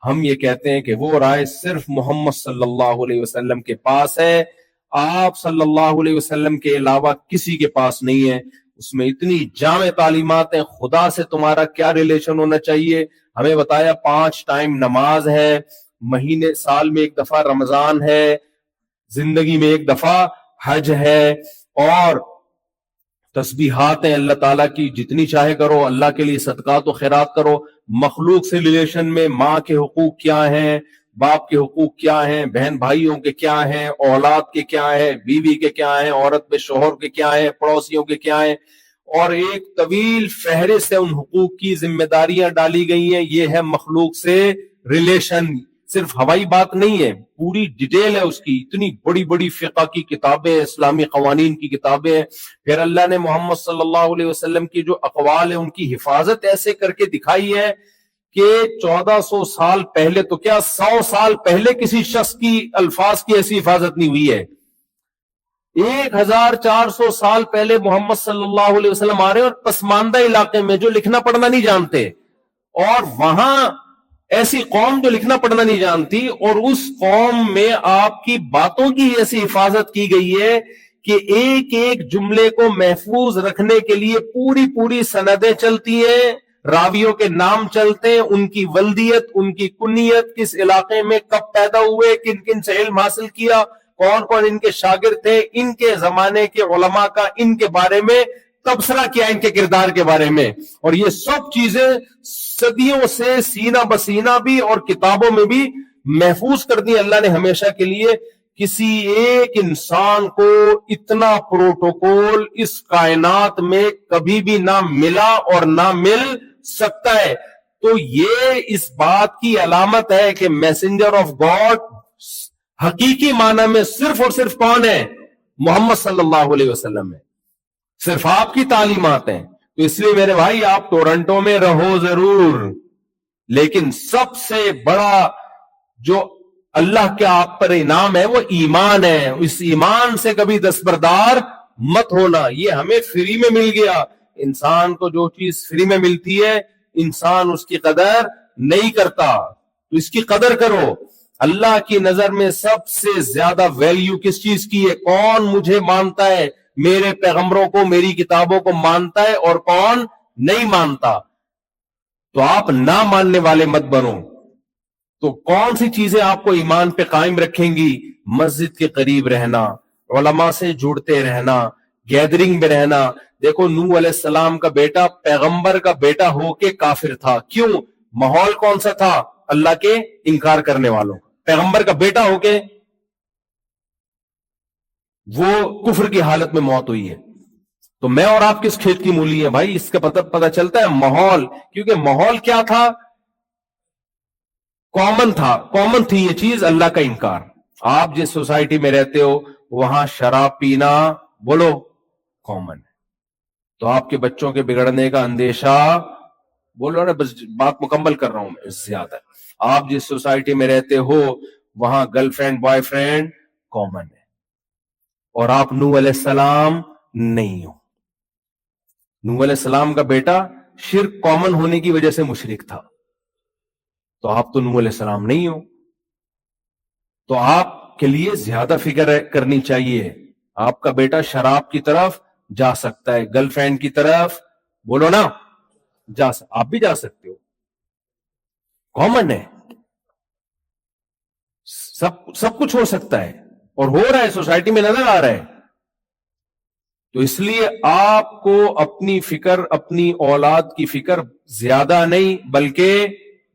ہم یہ کہتے ہیں کہ وہ رائے صرف محمد صلی اللہ علیہ وسلم کے پاس ہے، آپ صلی اللہ علیہ وسلم کے علاوہ کسی کے پاس نہیں ہے۔ اس میں اتنی جامع تعلیمات ہیں، خدا سے تمہارا کیا ریلیشن ہونا چاہیے، ہمیں بتایا 5 ٹائم نماز ہے، مہینے سال میں 1 دفعہ رمضان ہے، زندگی میں 1 دفعہ حج ہے، اور تسبیحات ہیں اللہ تعالیٰ کی جتنی چاہے کرو، اللہ کے لیے صدقات و خیرات کرو۔ مخلوق سے ریلیشن میں ماں کے حقوق کیا ہیں، باپ کے حقوق کیا ہیں، بہن بھائیوں کے کیا ہیں، اولاد کے کیا ہیں، بیوی کے کیا ہیں، عورت میں شوہر کے کیا ہیں، پڑوسیوں کے کیا ہیں، اور ایک طویل فہرست ہے ان حقوق کی، ذمہ داریاں ڈالی گئی ہیں۔ یہ ہے مخلوق سے ریلیشن، صرف ہوائی بات نہیں ہے، پوری ڈیٹیل ہے اس کی، اتنی بڑی بڑی فقہ کی کتابیں، اسلامی قوانین کی کتابیں ہیں۔ پھر اللہ نے محمد صلی اللہ علیہ وسلم کی جو اقوال ہیں ان کی حفاظت ایسے کر کے دکھائی ہے کہ 1400 سال پہلے تو کیا 100 سال پہلے کسی شخص کی الفاظ کی ایسی حفاظت نہیں ہوئی ہے۔ 1400 سال پہلے محمد صلی اللہ علیہ وسلم آ رہے ہیں اور پسماندہ علاقے میں جو لکھنا پڑھنا نہیں جانتے، اور وہاں ایسی قوم جو لکھنا پڑھنا نہیں جانتی، اور اس قوم میں آپ کی باتوں کی ایسی حفاظت کی گئی ہے کہ ایک ایک جملے کو محفوظ رکھنے کے لیے پوری پوری سندیں چلتی ہیں، راویوں کے نام چلتے ہیں، ان کی ولدیت، ان کی کنیت، کس علاقے میں کب پیدا ہوئے، کن کن سے علم حاصل کیا، کون کون ان کے شاگرد تھے، ان کے زمانے کے علماء کا ان کے بارے میں تبصرہ کیا، ان کے کردار کے بارے میں۔ اور یہ سب چیزیں صدیوں سے سینہ بسینہ بھی اور کتابوں میں بھی محفوظ کر دی اللہ نے ہمیشہ کے لیے۔ کسی ایک انسان کو اتنا پروٹوکول اس کائنات میں کبھی بھی نہ ملا اور نہ مل سکتا ہے۔ تو یہ اس بات کی علامت ہے کہ میسنجر آف گاڈ حقیقی معنی میں صرف اور صرف کون ہے؟ محمد صلی اللہ علیہ وسلم ہے، صرف آپ کی تعلیمات ہیں۔ تو اس لیے میرے بھائی آپ ٹورنٹو میں رہو ضرور، لیکن سب سے بڑا جو اللہ کے آپ پر انعام ہے وہ ایمان ہے۔ اس ایمان سے کبھی دستبردار مت ہونا۔ یہ ہمیں فری میں مل گیا۔ انسان کو جو چیز فری میں ملتی ہے انسان اس کی قدر نہیں کرتا، تو اس کی قدر کرو۔ اللہ کی نظر میں سب سے زیادہ ویلیو کس چیز کی ہے؟ کون مجھے مانتا ہے، میرے پیغمبروں کو، میری کتابوں کو مانتا ہے، اور کون نہیں مانتا۔ تو آپ نہ ماننے والے مت بنو۔ تو کون سی چیزیں آپ کو ایمان پہ قائم رکھیں گی؟ مسجد کے قریب رہنا، علماء سے جڑتے رہنا، گیدرنگ میں رہنا۔ دیکھو نوح علیہ السلام کا بیٹا پیغمبر کا بیٹا ہو کے کافر تھا، کیوں؟ ماحول کون سا تھا؟ اللہ کے انکار کرنے والوں۔ پیغمبر کا بیٹا ہو کے وہ کفر کی حالت میں موت ہوئی ہے۔ تو میں اور آپ کس کھیت کی مولی ہیں بھائی؟ اس کا پتہ چلتا ہے ماحول، کیونکہ ماحول کیا تھا؟ کامن تھی یہ چیز، اللہ کا انکار۔ آپ جس سوسائٹی میں رہتے ہو وہاں شراب پینا بولو کامن ہے، تو آپ کے بچوں کے بگڑنے کا اندیشہ بولو نا، بس بات مکمل کر رہا ہوں میں، زیادہ۔ آپ جس سوسائٹی میں رہتے ہو وہاں girl friend boy friend common ہے، اور آپ نوح علیہ السلام نہیں ہو۔ نوح علیہ السلام کا بیٹا شرک کامن ہونے کی وجہ سے مشرک تھا، تو آپ تو نوح علیہ السلام نہیں ہو۔ تو آپ کے لیے زیادہ فکر کرنی چاہیے۔ آپ کا بیٹا شراب کی طرف جا سکتا ہے، گرل فرینڈ کی طرف بولو نا آپ بھی جا سکتے ہو، کامن ہے، سب کچھ ہو سکتا ہے، اور ہو رہا ہے، سوسائٹی میں نظر آ رہا ہے۔ تو اس لیے آپ کو اپنی فکر، اپنی اولاد کی فکر زیادہ نہیں بلکہ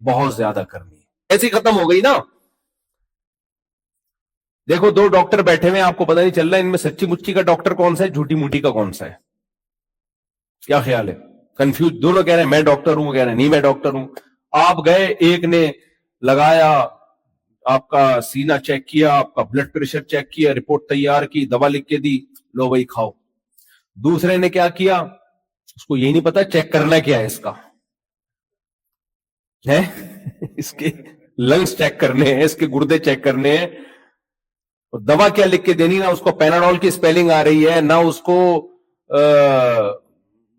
بہت زیادہ کرنی ہے۔ ایسی ختم ہو گئی نا۔ دیکھو 2 ڈاکٹر بیٹھے ہوئے، آپ کو پتہ نہیں چل رہا ان میں سچی مچی کا ڈاکٹر کون سا ہے، جھوٹی موٹی کا کون سا ہے؟ کیا خیال ہے؟ کنفیوز، دونوں کہہ رہے ہیں میں ڈاکٹر ہوں، وہ کہہ رہے ہیں نہیں میں ڈاکٹر ہوں۔ آپ گئے، ایک نے لگایا، آپ کا سینہ چیک کیا، آپ کا بلڈ پریشر چیک کیا، رپورٹ تیار کی، دوا لکھ کے دی، لو بھائی کھاؤ۔ دوسرے نے کیا کیا؟ اس کو یہی نہیں پتا چیک کرنا کیا ہے، اس کا ہے اس کے لنگس چیک کرنے ہیں، اس کے گردے چیک کرنے ہیں، دوا کیا لکھ کے دینی، نہ اس کو پیناڈول کی سپیلنگ آ رہی ہے، نہ اس کو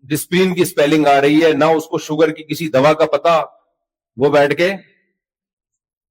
ڈسپرین کی سپیلنگ آ رہی ہے، نہ اس کو شوگر کی کسی دوا کا پتا۔ وہ بیٹھ کے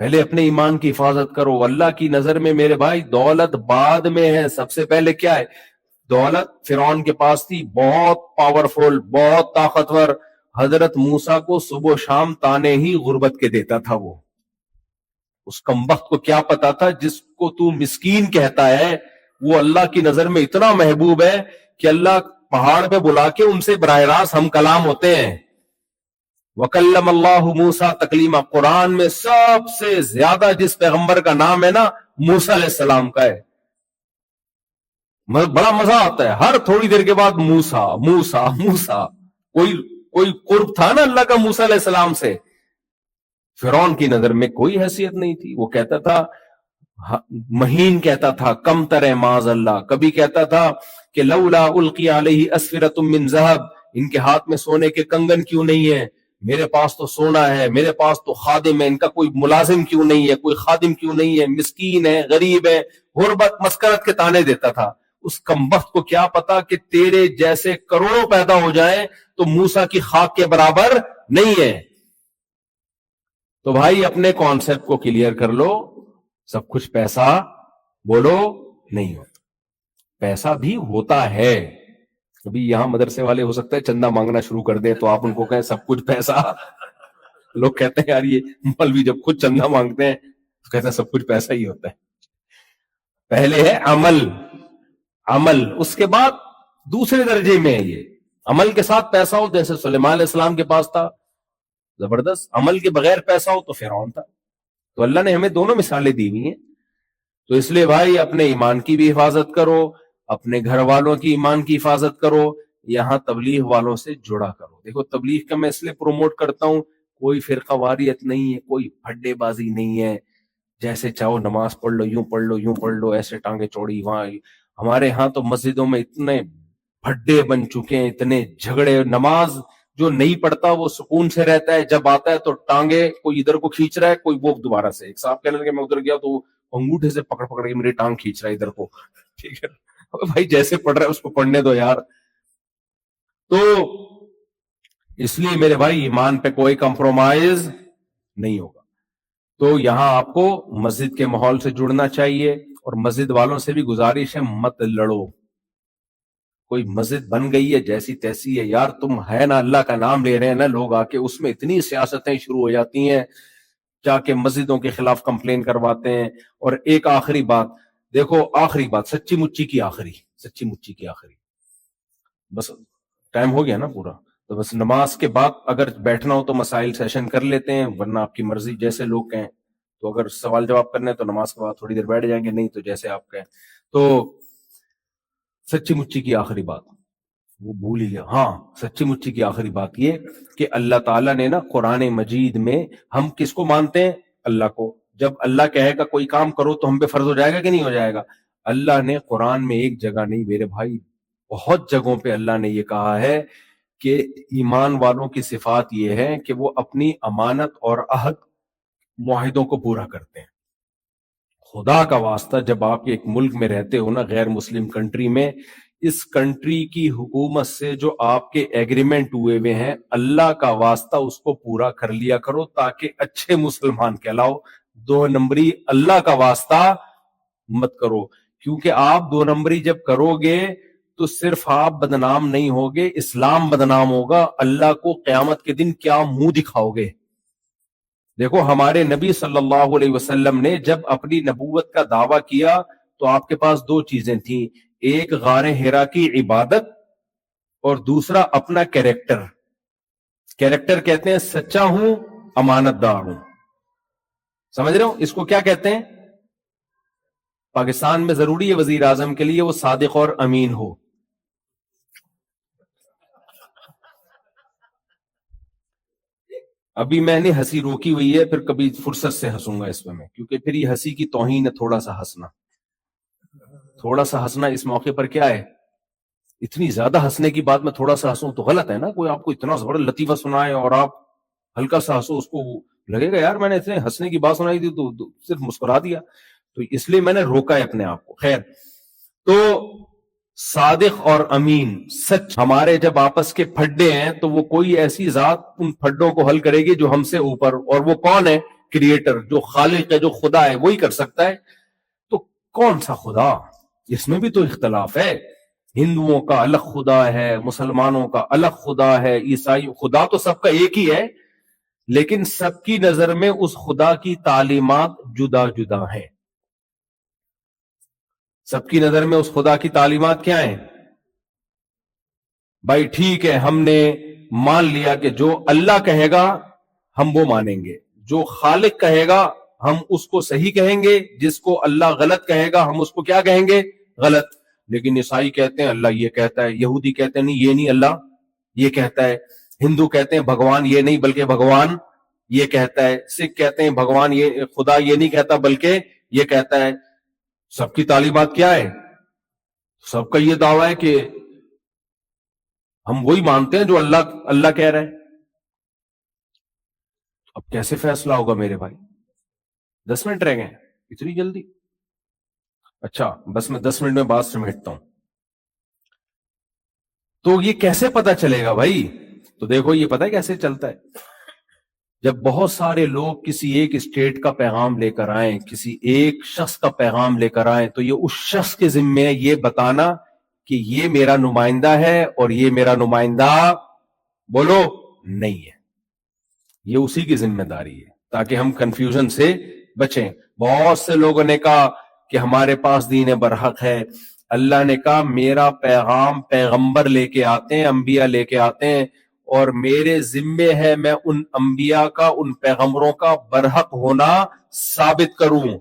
پہلے اپنے ایمان کی حفاظت کرو. اللہ کی نظر میں میرے بھائی دولت بعد میں ہے, سب سے پہلے کیا ہے؟ دولت. فرعون کے پاس تھی, بہت پاورفل, بہت طاقتور. حضرت موسیٰ کو صبح و شام تانے ہی غربت کے دیتا تھا. وہ اس کمبخت کو کیا پتا تھا جس کو تو مسکین کہتا ہے وہ اللہ کی نظر میں اتنا محبوب ہے کہ اللہ پہاڑ پہ بلا کے ان سے براہ راست ہم کلام ہوتے ہیں. وَكَلَّمَ اللَّهُ مُوسَىٰ تَكْلِيمًا. قرآن میں سب سے زیادہ جس پیغمبر کا نام ہے نا, موسیٰ علیہ السلام کا ہے. بڑا مزہ آتا ہے, ہر تھوڑی دیر کے بعد موسیٰ موسیٰ موسیٰ. کوئی قرب تھا نا اللہ کا موسیٰ علیہ السلام سے؟ فرعون کی نظر میں کوئی حیثیت نہیں تھی. وہ کہتا تھا, مہین کہتا تھا, کم تر معاذ اللہ. کبھی کہتا تھا کہ لولا القی علیہ اسفرۃ من ذہب, ان کے ہاتھ میں سونے کے کنگن کیوں نہیں ہے؟ میرے پاس تو سونا ہے, میرے پاس تو خادم ہے, ان کا کوئی ملازم کیوں نہیں ہے, کوئی خادم کیوں نہیں ہے؟ مسکین ہے, غریب ہے. غربت مسکرت کے تانے دیتا تھا. اس کمبخت کو کیا پتا کہ تیرے جیسے کروڑوں پیدا ہو جائیں تو موسیٰ کی خاک کے برابر نہیں ہے. تو بھائی اپنے کانسیپٹ کو کلیئر کر لو. سب کچھ پیسہ بولو نہیں ہوتا, پیسہ بھی ہوتا ہے. ابھی یہاں مدرسے والے ہو سکتا ہے چندہ مانگنا شروع کر دیں تو آپ ان کو کہیں سب کچھ پیسہ. لوگ کہتے ہیں یار یہ مولوی جب خود چندہ مانگتے ہیں تو کہتے ہیں سب کچھ پیسہ ہی ہوتا ہے. پہلے ہے عمل, اس کے بعد دوسرے درجے میں ہے یہ. عمل کے ساتھ پیسہ ہو, جیسے سلیمان علیہ السلام کے پاس تھا, زبردست. عمل کے بغیر پیسہ ہو تو فرعون تھا. تو اللہ نے ہمیں دونوں مثالیں دی ہوئی ہیں. تو اس لیے بھائی اپنے ایمان کی بھی حفاظت کرو, اپنے گھر والوں کی ایمان کی حفاظت کرو, یہاں تبلیغ والوں سے جڑا کرو. دیکھو تبلیغ کا میں اس لیے پروموٹ کرتا ہوں, کوئی فرقہ واریت نہیں ہے, کوئی پھڈے بازی نہیں ہے. جیسے چاہو نماز پڑھ لو, یوں پڑھ لو, یوں پڑھ لو, ایسے ٹانگے چوڑی. وہاں ہمارے ہاں تو مسجدوں میں اتنے پھڈے بن چکے ہیں, اتنے جھگڑے. نماز جو نہیں پڑھتا وہ سکون سے رہتا ہے, جب آتا ہے تو ٹانگے کوئی ادھر کو کھینچ رہا ہے, کوئی وہ دوبارہ سے. ایک صاحب کہنے لگے میں ادھر گیا تو انگوٹھے سے پکڑ کے میری ٹانگ کھینچ رہا ہے ادھر کو. ٹھیک ہے بھائی, جیسے پڑھ رہا ہے اس کو پڑھنے دو یار. تو اس لیے میرے بھائی ایمان پہ کوئی کمپرومائز نہیں ہوگا. تو یہاں آپ کو مسجد کے ماحول سے جڑنا چاہیے, اور مسجد والوں سے بھی گزارش ہے مت لڑو. کوئی مسجد بن گئی ہے جیسی تیسی ہے یار, تم ہے نا اللہ کا نام لے رہے ہیں نا لوگ آ کے, اس میں اتنی سیاستیں شروع ہو جاتی ہیں, جا کے مسجدوں کے خلاف کمپلین کرواتے ہیں. اور ایک آخری بات دیکھو, آخری بات سچی مچی کی آخری, بس ٹائم ہو گیا نا پورا, تو بس نماز کے بعد اگر بیٹھنا ہو تو مسائل سیشن کر لیتے ہیں, ورنہ آپ کی مرضی جیسے لوگ کہیں. تو اگر سوال جواب کرنے تو نماز کے بعد تھوڑی دیر بیٹھ جائیں گے, نہیں تو جیسے آپ کہیں. تو سچی مچی کی آخری بات وہ بھول ہی گیا. ہاں, سچی مچی کی آخری بات یہ کہ اللہ تعالیٰ نے نا قرآن مجید میں, ہم کس کو مانتے ہیں؟ اللہ کو. جب اللہ کہے گا کوئی کام کرو تو ہم پہ فرض ہو جائے گا کہ نہیں ہو جائے گا؟ اللہ نے قرآن میں ایک جگہ نہیں میرے بھائی, بہت جگہوں پہ اللہ نے یہ کہا ہے کہ ایمان والوں کی صفات یہ ہے کہ وہ اپنی امانت اور عہد معاہدوں کو پورا کرتے ہیں. خدا کا واسطہ جب آپ ایک ملک میں رہتے ہو نا, غیر مسلم کنٹری میں, اس کنٹری کی حکومت سے جو آپ کے ایگریمنٹ ہوئے ہیں, اللہ کا واسطہ اس کو پورا کر لیا کرو تاکہ اچھے مسلمان کہلاؤ. 2 نمبری اللہ کا واسطہ مت کرو, کیونکہ آپ 2 نمبری جب کرو گے تو صرف آپ بدنام نہیں ہوگے, اسلام بدنام ہوگا. اللہ کو قیامت کے دن کیا منہ دکھاؤ گے؟ دیکھو ہمارے نبی صلی اللہ علیہ وسلم نے جب اپنی نبوت کا دعویٰ کیا تو آپ کے پاس 2 چیزیں تھیں, ایک غار حرا کی عبادت اور دوسرا اپنا کیریکٹر. کیریکٹر کہتے ہیں سچا ہوں, امانت دار ہوں. سمجھ رہے ہو اس کو کیا کہتے ہیں؟ پاکستان میں ضروری ہے وزیر اعظم کے لیے وہ صادق اور امین ہو. ابھی میں نے ہنسی روکی ہوئی ہے, پھر کبھی فرصت سے ہنسوں گا اس میں, کیونکہ پھر یہ ہنسی کی توہین ہے. تھوڑا سا ہنسنا اس موقع پر کیا ہے, اتنی زیادہ ہنسنے کی بات میں تھوڑا سا ہنسوں تو غلط ہے نا. کوئی آپ کو اتنا زبردست لطیفہ سنائے اور آپ ہلکا سا ہنسو, اس کو لگے گا یار میں نے اتنے ہنسنے کی بات سنائی تھی تو صرف مسکرا دیا. تو اس لیے میں نے روکا ہے اپنے آپ کو. خیر, تو صادق اور امین, سچ. ہمارے جب آپس کے پھڈے ہیں تو وہ کوئی ایسی ذات ان پھڈوں کو حل کرے گی جو ہم سے اوپر, اور وہ کون ہے؟ کریٹر, جو خالق ہے, جو خدا ہے, وہی کر سکتا ہے. تو کون سا خدا؟ اس میں بھی تو اختلاف ہے. ہندوؤں کا الگ خدا ہے, مسلمانوں کا الگ خدا ہے, عیسائی, خدا تو سب کا ایک ہی ہے, لیکن سب کی نظر میں اس خدا کی تعلیمات جدا جدا ہیں. سب کی نظر میں اس خدا کی تعلیمات کیا ہیں؟ بھائی ٹھیک ہے, ہم نے مان لیا کہ جو اللہ کہے گا ہم وہ مانیں گے, جو خالق کہے گا ہم اس کو صحیح کہیں گے, جس کو اللہ غلط کہے گا ہم اس کو کیا کہیں گے؟ غلط. لیکن عیسائی کہتے ہیں اللہ یہ کہتا ہے, یہودی کہتے ہیں نہیں یہ نہیں, اللہ یہ کہتا ہے, ہندو کہتے ہیں بھگوان یہ نہیں بلکہ بھگوان یہ کہتا ہے, سکھ کہتے ہیں بھگوان یہ, خدا یہ نہیں کہتا بلکہ یہ کہتا ہے. سب کی تعلیمات کیا ہے؟ سب کا یہ دعویٰ ہے کہ ہم وہی مانتے ہیں جو اللہ کہہ رہا ہے. اب کیسے فیصلہ ہوگا میرے بھائی؟ 10 منٹ رہ گئے ہیں, اتنی جلدی؟ اچھا بس میں 10 منٹ میں بات سمیٹتا ہوں. تو یہ کیسے پتا چلے گا بھائی؟ تو دیکھو یہ پتا ہے کیسے چلتا ہے. جب بہت سارے لوگ کسی ایک اسٹیٹ کا پیغام لے کر آئیں, کسی ایک شخص کا پیغام لے کر آئیں, تو یہ اس شخص کے ذمے ہے یہ بتانا کہ یہ میرا نمائندہ ہے اور یہ میرا نمائندہ بولو نہیں ہے. یہ اسی کی ذمہ داری ہے تاکہ ہم کنفیوژن سے بچیں. بہت سے لوگوں نے کہا کہ ہمارے پاس دین برحق ہے. اللہ نے کہا میرا پیغام پیغمبر لے کے آتے ہیں, انبیاء لے کے آتے ہیں, اور میرے ذمے ہے میں ان انبیاء کا, ان پیغمبروں کا برحق ہونا ثابت کروں.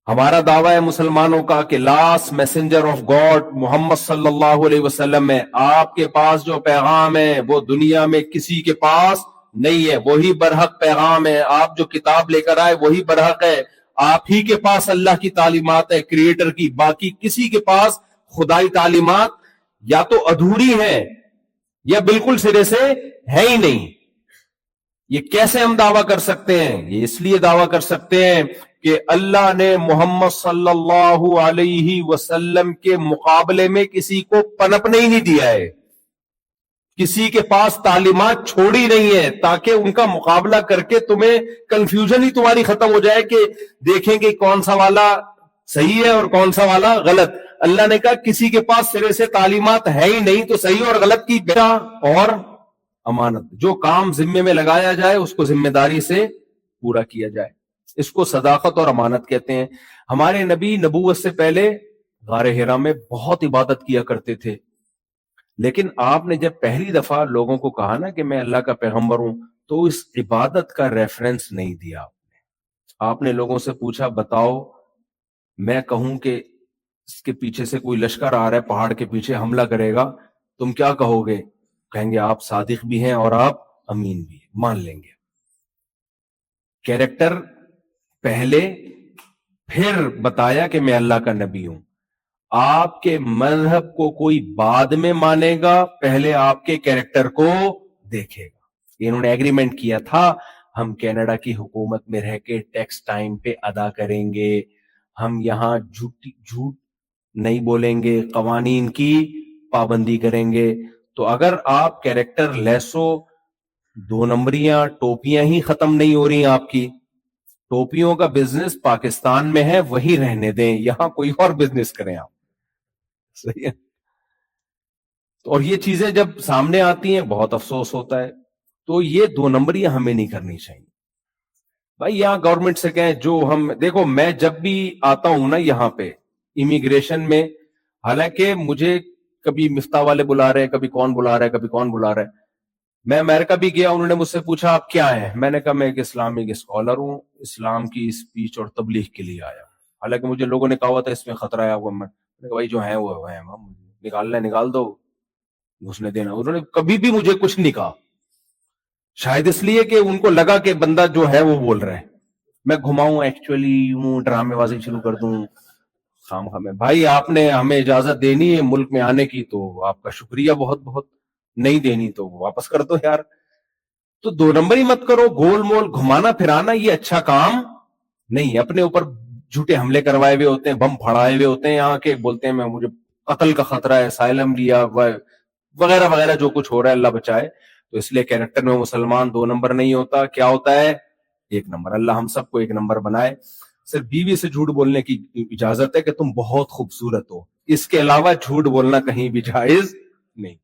ہمارا دعویٰ ہے مسلمانوں کا کہ لاسٹ میسنجر آف گاڈ محمد صلی اللہ علیہ وسلم ہے. آپ کے پاس جو پیغام ہے وہ دنیا میں کسی کے پاس نہیں ہے, وہی برحق پیغام ہے. آپ جو کتاب لے کر آئے وہی برحق ہے. آپ ہی کے پاس اللہ کی تعلیمات ہے, کریٹر کی. باقی کسی کے پاس خدائی تعلیمات یا تو ادھوری ہے یا بالکل سرے سے ہے ہی نہیں. یہ کیسے ہم دعویٰ کر سکتے ہیں؟ یہ اس لیے دعویٰ کر سکتے ہیں کہ اللہ نے محمد صلی اللہ علیہ وسلم کے مقابلے میں کسی کو پنپنے ہی نہیں دیا ہے, کسی کے پاس تعلیمات چھوڑی نہیں ہے, تاکہ ان کا مقابلہ کر کے تمہیں کنفیوژن ہی تمہاری ختم ہو جائے کہ دیکھیں کہ کون سا والا صحیح ہے اور کون سا والا غلط. اللہ نے کہا کسی کے پاس سرے سے تعلیمات ہے ہی نہیں, تو صحیح اور غلط کی بیٹا اور امانت, جو کام ذمے میں لگایا جائے اس کو ذمہ داری سے پورا کیا جائے. اس کو صداقت اور امانت کہتے ہیں. ہمارے نبی نبوت سے پہلے غار حرا میں بہت عبادت کیا کرتے تھے, لیکن آپ نے جب پہلی دفعہ لوگوں کو کہا نا کہ میں اللہ کا پیغمبر ہوں, تو اس عبادت کا ریفرنس نہیں دیا. آپ نے لوگوں سے پوچھا بتاؤ میں کہوں کہ اس کے پیچھے سے کوئی لشکر آ رہا ہے, پہاڑ کے پیچھے حملہ کرے گا, تم کیا کہو گے؟ کہیں گے آپ صادق بھی ہیں اور آپ امین بھی ہیں, مان لیں گے. کیریکٹر پہلے, پھر بتایا کہ میں اللہ کا نبی ہوں. آپ کے مذہب کو کوئی بعد میں مانے گا, پہلے آپ کے کیریکٹر کو دیکھے گا. انہوں نے ایگریمنٹ کیا تھا ہم کینیڈا کی حکومت میں رہ کے ٹیکس ٹائم پہ ادا کریں گے, ہم یہاں جھوٹ نہیں بولیں گے, قوانین کی پابندی کریں گے. تو اگر آپ کیریکٹر لیس ہو, 2 نمبریاں ٹوپیاں ہی ختم نہیں ہو رہی آپ کی, ٹوپیوں کا بزنس پاکستان میں ہے وہی رہنے دیں, یہاں کوئی اور بزنس کریں آپ. صحیح ہے. اور یہ چیزیں جب سامنے آتی ہیں بہت افسوس ہوتا ہے. تو یہ 2 نمبریاں ہمیں نہیں کرنی چاہیے بھائی. یہاں گورنمنٹ سے کہیں جو ہم دیکھو, میں جب بھی آتا ہوں نا یہاں پہ امیگریشن میں, حالانکہ مجھے کبھی مفتاح والے بلا رہے ہیں, کبھی کون بلا رہا ہے, کبھی کون بلا رہا ہے. میں امریکہ بھی گیا, انہوں نے مجھ سے پوچھا آپ کیا ہیں, میں نے کہا میں ایک اسلامک اسکالر ہوں, اسلام کی اسپیچ اور تبلیغ کے لیے آیا ہوں. حالانکہ مجھے لوگوں نے کہا ہوا تھا اس میں خطرہ آیا ہوا, میں نے کہا بھائی جو ہیں وہ ہیں, نکالنا ہے نکال دو, گھسنے دینا. انہوں نے کبھی بھی مجھے کچھ نہیں کہا, شاید اس لیے کہ ان کو لگا کہ بندہ جو ہے وہ بول رہا ہے. میں گھماؤں ایکچولی یوں ڈرامے بازی شروع کر دوں خام خام. بھائی آپ نے ہمیں اجازت دینی ہے ملک میں آنے کی تو آپ کا شکریہ بہت بہت, نہیں دینی تو واپس کر دو یار. تو 2 نمبر ہی مت کرو, گول مول گھمانا پھرانا یہ اچھا کام نہیں. اپنے اوپر جھوٹے حملے کروائے ہوئے ہوتے ہیں, بم پھڑائے ہوئے ہوتے ہیں, یہاں کے بولتے ہیں میں مجھے قتل کا خطرہ ہے, اسائلم لیا وغیرہ وغیرہ, جو کچھ ہو رہا ہے اللہ بچائے. تو اس لیے کیریکٹر میں مسلمان 2 نمبر نہیں ہوتا, کیا ہوتا ہے؟ 1 نمبر. اللہ ہم سب کو 1 نمبر بنائے. صرف بیوی سے جھوٹ بولنے کی اجازت ہے کہ تم بہت خوبصورت ہو, اس کے علاوہ جھوٹ بولنا کہیں بھی جائز نہیں.